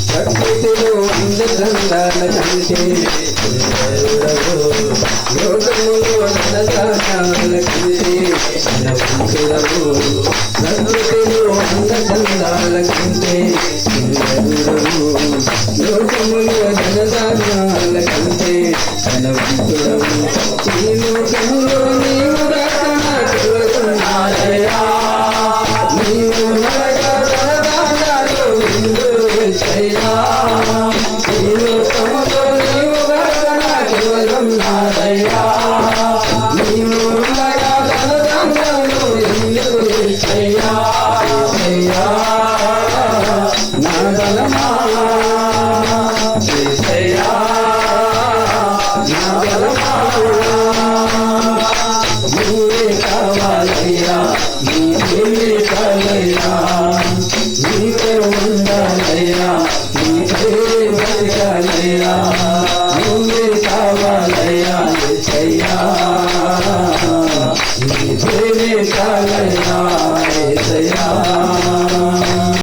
ప్రకృతిలో అందచందాల కంటే లోకములో నరదానాల కంటే ధనవంతుడవు. ప్రకృతిలో అందచందాల కంటే లోకములో ధనదానాల కంటే ధనవంతుడవు. ఈ లోకములో నీవు రాకనాడయ్యా, నీవు ధనదానాలు విందుయ్యా. ఈ లోకములో నీవు రాకనా కేవలం నాదయ్యా, నీవు ధనదానాలు విందుయ్యా. నా బలమా యేసయ్యా, నా బలమా నీవే కావాలయ్యా, నీవే కావాలయ్యా, నీవే ఉండాలయ్యా, నీవే బతకాలయ్యా, నీవే కావాలయ్యా యేసయ్యా, నీవే కావాలయ్యా యేసయ్యా.